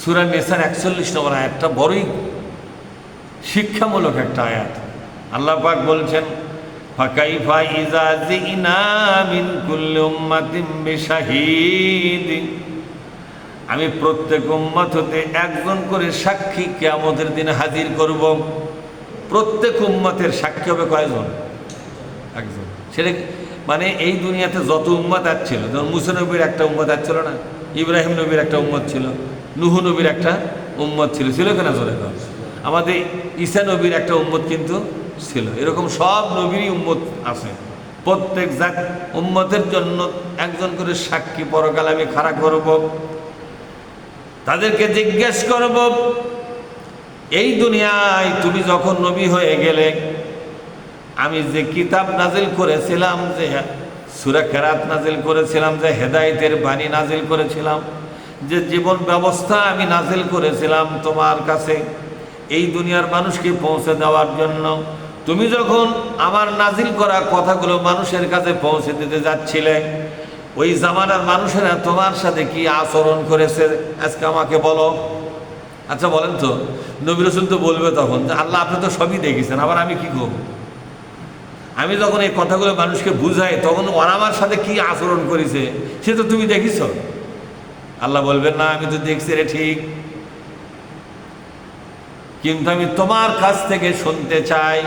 সূরা নিসার 41 নম্বর আয়াতটা বড়ই শিক্ষামূলক একটা আয়াত। আল্লাহ পাক বলছেন, ফাকাইফা ইযা জিনা মিন কুল্লি উম্মাতিন বিশাহিদ, আমি প্রত্যেক উম্মত হতে একজন করে সাক্ষী কিয়ামতের দিনে হাজির করব। প্রত্যেক উম্মতের সাক্ষী হবে কয়জন? একজন। সেটা মানে এই দুনিয়াতে যত উম্মত আসছিল, যেমন মুসা নবীর একটা উম্মত আসছিল না, ইব্রাহিম নবীর একটা উম্মত ছিল, নূহ নবীর একটা উম্মত ছিল, ছিল কিনা জোরে কর? আমাদের ঈসা নবীর একটা উম্মত কিন্তু ছিল। এরকম সব নবীরই উম্মত আছে। প্রত্যেক জাত উম্মতের জন্য একজন করে সাক্ষী পরকালে আমি খাড়া করব। তাদেরকে জিজ্ঞেস করব, এই দুনিয়ায় তুমি যখন নবী হয়ে গেলে আমি যে কিতাব নাজিল করেছিলাম, যে সূরা কেরাত নাজিল করেছিলাম, যে হেদায়েতের বাণী নাজিল করেছিলাম, যে জীবন ব্যবস্থা আমি নাজিল করেছিলাম তোমার কাছে এই দুনিয়ার মানুষকে পৌঁছে দেওয়ার জন্য, তুমি যখন আমার নাজিল করা কথাগুলো মানুষের কাছে পৌঁছে দিতে যাচ্ছিলে, ওই জামানার মানুষেরা তোমার সাথে কি আচরণ করেছে আজকে আমাকে বলো। আচ্ছা বলেন তো, নবী রাসূল তো বলবে তখন যে আল্লাহ আপনি তো সবই দেখেছেন, আবার আমি কি করব? আমি যখন এই কথাগুলো মানুষকে বুঝাই তখন ওরা আমার সাথে কি আচরণ করেছে সে তো তুমি দেখিস। আল্লাহ বলবেন না আমি তো দেখছি রে ঠিক, কিন্তু আমি তোমার কাছ থেকে শুনতে চাই।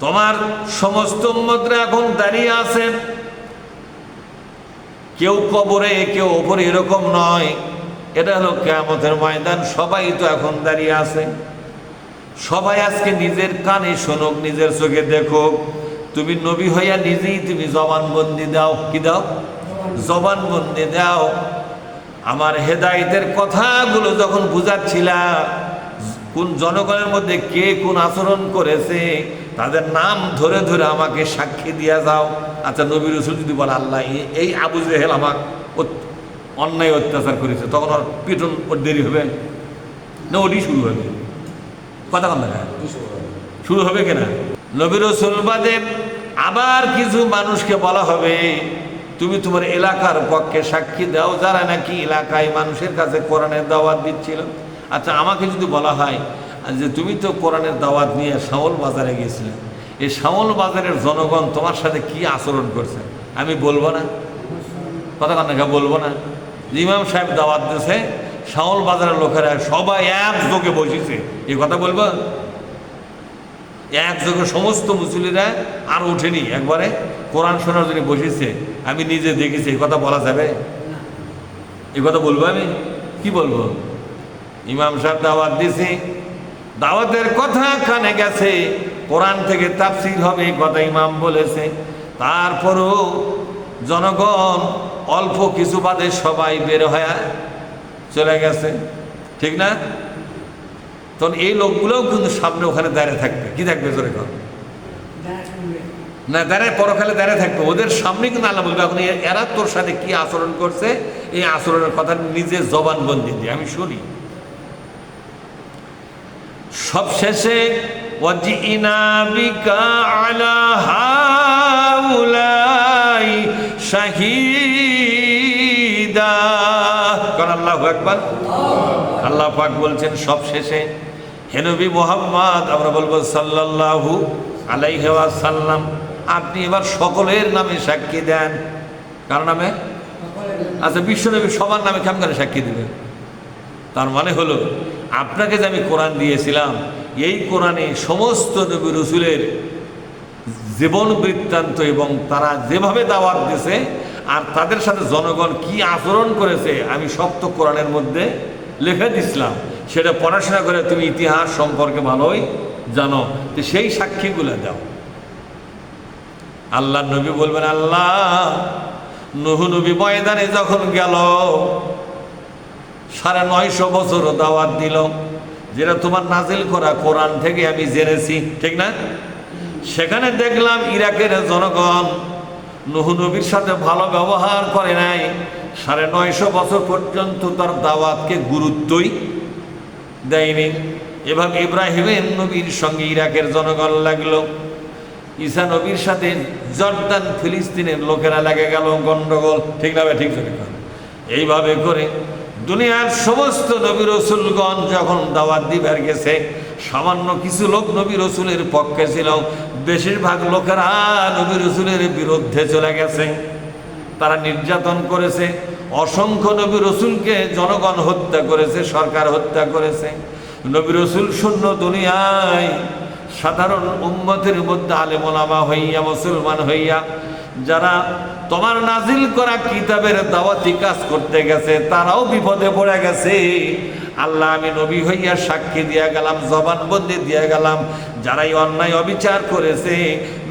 তোমার সমস্ত উম্মতরা এখন দাঁড়িয়ে আছে, কেউ কবরে কেউ ওপরে, এরকম নয়। এটা হলো কিয়ামতের ময়দান, সবাই তো এখন দাঁড়িয়ে আছে। সবাই আজকে নিজের কানে শোনুক, নিজের চোখে দেখুক। তুমি নবী হইয়া নিজেই তুমি জবানবন্দি দাও। কি দাও? জবানবন্দি দাও। আমার হেদায়েতের কথাগুলো যখন বুঝাচ্ছিলা, কোন জনগণের মধ্যে কে কোন আচরণ করেছে তাদের নাম ধরে ধরে আমাকে সাক্ষী দিয়া যাও। আচ্ছা নবী রাসূল যদি বলে আল্লাহ এই আবু জেহেল আমাকে অন্যায় অত্যাচার করেছে, তখন ওর পিটন ওর দেরি হবে না? ওটি শুরু হবে। কথা কন দেখা শুরু হবে কিনা? নবী রাসূল বাদে আবার কিছু মানুষকে বলা হবে তুমি তোমার এলাকার পক্ষে সাক্ষী দাও, যারা নাকি এলাকায় মানুষের কাছে কোরআনের দাওয়াত দিচ্ছিল। আচ্ছা আমাকে যদি বলা হয় যে তুমি তো কোরআনের দাওয়াত নিয়ে শাওল বাজারে গিয়েছিলে, এই শাওল বাজারের জনগণ তোমার সাথে কি আচরণ করছে, আমি বলবো না? কথা কন দেখা বলবো না? ইমাম সাহেব দাওয়াত দিয়েছে, শাওল বাজারের লোকেরা সবাই একযোগে বসেছে, এই কথা বলবো? একযোগে সমস্ত মুসল্লিরা আর ওঠেনি, একবারে কোরআন শোনার জন্য বসেছে, আমি নিজে দেখেছি, এই কথা বলা যাবে? এই কথা বলবো আমি? কি বলবো? ইমাম সাহেব দাওয়াত দিছে, দাওয়াতের কথা কানে গেছে, কোরআন থেকে তাফসীর হবে এই কথা ইমাম বলেছে, তারপরও জনগণ অল্প কিছু বাদে সবাই বের হয়ে চলে গেছে, ঠিক না? তখন এই লোকগুলোও কিন্তু সামনে ওখানে দাঁড়িয়ে থাকবে। কি থাকবে জোরে কর না? দাঁড়ায় পরকালে দাঁড়িয়ে থাকবে, ওদের সামনে কিন্তু আল্লাহ বলবে এখন এরা তোর সাথে কি আচরণ করছে, এই আচরণের কথা নিজে জবানবন্দি দিয়ে আমি শুনি। সবশেষে ওয়াজিনা বিকা আলা হাউলাই শাহিদা, কারণ আল্লাহু আকবার। আল্লাহ পাক বলছেন সবশেষে হে নবী মুহাম্মদ, আমরা বলবো সাল্লাল্লাহু আলাইহি ওয়াসাল্লাম, আপনি এবার সকলের নামে সাক্ষী দেন। কার নামে? আচ্ছা বিশ্বনবী সবার নামে কেমন করে সাক্ষী দিবেন? তার মানে হলো আপনাকে যে আমি কোরআন দিয়েছিলাম, এই কোরআনে সমস্ত নবী রাসূলের জীবন বৃত্তান্ত এবং তারা যেভাবে দাওয়াত দিয়েছে আর তাদের সাথে জনগণ কি আচরণ করেছে আমি সব তো কোরআনের মধ্যে লিখে দিছিলাম। সেটা পড়াশোনা করে তুমি ইতিহাস সম্পর্কে ভালোই জানো, তো সেই সাক্ষীগুলো দাও। আল্লাহ নবী বলবেন আল্লাহ নূহ নবী ময়দানে যখন গেল 950 বছর দাওয়াত দিল, যেটা তোমার নাজিল করা কোরআন থেকে আমি জেনেছি, ঠিক না? সেখানে দেখলাম ইরাকের জনগণ নূহ নবীর সাথে ভালো ব্যবহার করে নাই, 950 বছর পর্যন্ত তার দাওয়াতকে গুরুত্বই দেয়নি। এভাবে ইব্রাহিমের নবীর সঙ্গে ইরাকের জনগণ লাগলো, ঈসা নবীর সাথে জর্দান ফিলিস্তিনের লোকেরা লেগে গেল গন্ডগোল, ঠিক না? ঠিক এইভাবে করে দুনিয়ার সমস্ত নবী রসুলগণ যখন দাওয়াত দিবার গেছে, সামান্য কিছু লোক নবী রসুলের পক্ষে ছিল, বেশিরভাগ লোকেরা নবী রসুলের বিরুদ্ধে চলে গেছে। তারা নির্যাতন করেছে, অসংখ্য নবী রসুলকে জনগণ হত্যা করেছে, সরকার হত্যা করেছে। নবী রসুল শূন্য দুনিয়ায় সাধারণ উম্মতের মধ্যে আলেম ওলামা হইয়া, মুসলমান হইয়া যারা তোমার নাজিল করা কিতাবের দাওয়াতি কাজ করতে গেছে, তারাও বিপদে পড়ে গেছে। আল্লাহ, আমি নবী হইয়া সাক্ষী দিয়া গেলাম, জবানবন্দি দিয়া গেলাম, যারাই অন্যায় অবিচার করেছে,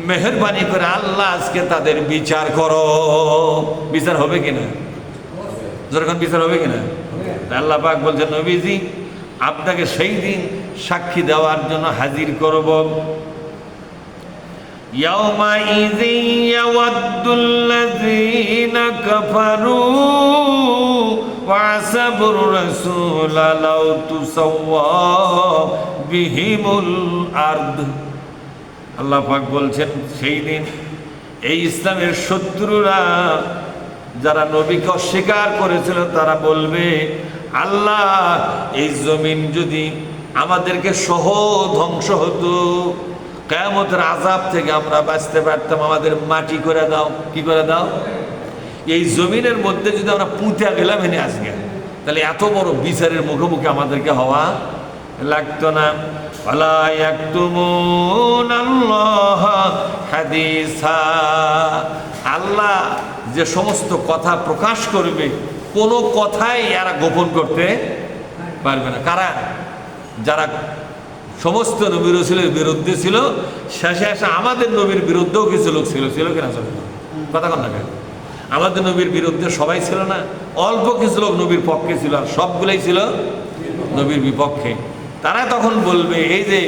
মেহেরবানি করে আল্লাহ আজকে তাদের বিচার করো। বিচার হবে কিনা? যখন বিচার হবে কিনা? আল্লাহ পাক বলছেন, নবীজি আপনাকে সেই দিন সাক্ষী দেওয়ার জন্য হাজির করব। ইয়াউমাইযি ইয়াওয়াদ্দুল্লাযীনা কাফারু ওয়া আসাবুর রাসূলা লাউ তুসাওয়া বিহিমুল আরদ। আল্লাহ পাক বলছেন, সেই দিন এই ইসলামের শত্রুরা যারা নবীকে অস্বীকার করেছিল, তারা বলবে, আল্লাহ এই জমিন যদি আমাদেরকে সহ ধ্বংস হতো, কিয়ামতের আযাব থেকে আমরা বাঁচতে পারতাম, আমাদের মাটি করে দাও। কি করে দাও? এই জমিনের মধ্যে যদি আমরা পুঁতে গেলাম এনে আজকে, তাহলে এত বড় বিচারের মুখোমুখি আমাদেরকে হওয়া লাগতো না। ওয়ালা ইয়াকতুমুনাল্লাহ হাদিসা। আল্লাহ যে সমস্ত কথা প্রকাশ করবে, কোনো কথাই এরা গোপন করতে পারবে না। কারা? যারা সমস্ত নবী রসুলের বিরুদ্ধে ছিল, শেষে এসে আমাদের নবীর বিরুদ্ধেও কিছু লোক ছিল। ছিল কিনা? কথা কন না কেন? আমাদের নবীর বিরুদ্ধে সবাই ছিল না, অল্প কিছু লোক নবীর পক্ষে ছিল, আর সবগুলোই ছিল নবীর বিপক্ষে। তারা তখন বলবে, এই যে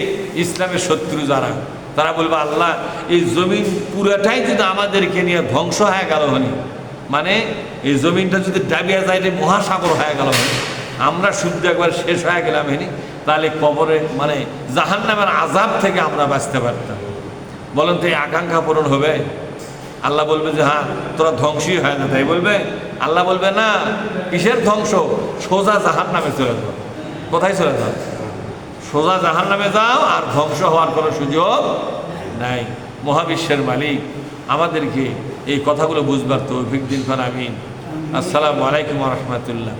ইসলামের শত্রু যারা, তারা বলবে, আল্লাহ এই জমিন পুরাটাই যদি আমাদেরকে নিয়ে ধ্বংস হয়ে গেল হনি, মানে এই জমিনটা যদি ডাবিয়া যায়, মহাসাগর হয়ে গেল হনি, আমরা শুদ্ধ একবার শেষ হয়ে গেলাম হনি, তাহলে কবরে মানে জাহান্নামের আযাব থেকে আমরা বাঁচতে পারতাম। বলেন তো এই আকাঙ্ক্ষা পূরণ হবে? আল্লাহ বলবে যে হ্যাঁ, তোরা ধ্বংসই হয় না। তাই বলবে? আল্লাহ বলবে না, কিসের ধ্বংস? সোজা জাহান্নামে চলে যাও। কোথায় চলে যাও? সোজা জাহান্নামে যাও, আর ধ্বংস হওয়ার কোনো সুযোগ নাই। মহাবিশ্বের মালিক আমাদেরকে এই কথাগুলো বুঝবার তৌফিক দিন। আমিন। আসসালামু আলাইকুম ওয়া রাহমাতুল্লাহ।